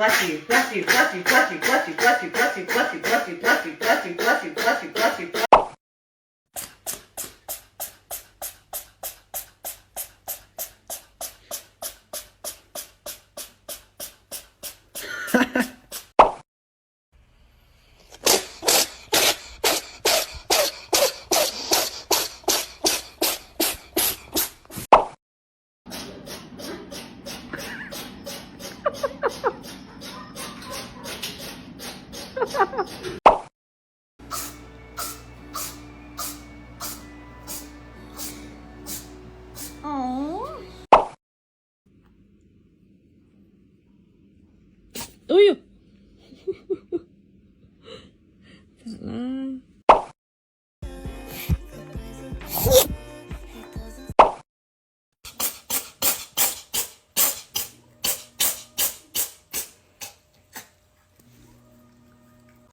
Fluffy, fluffy, fluffy, fluffy, fluffy, fluffy, fluffy, fluffy, fluffy, fluffy, fluffy, fluffy, fluffy, fluffy, fluffy. Uyu.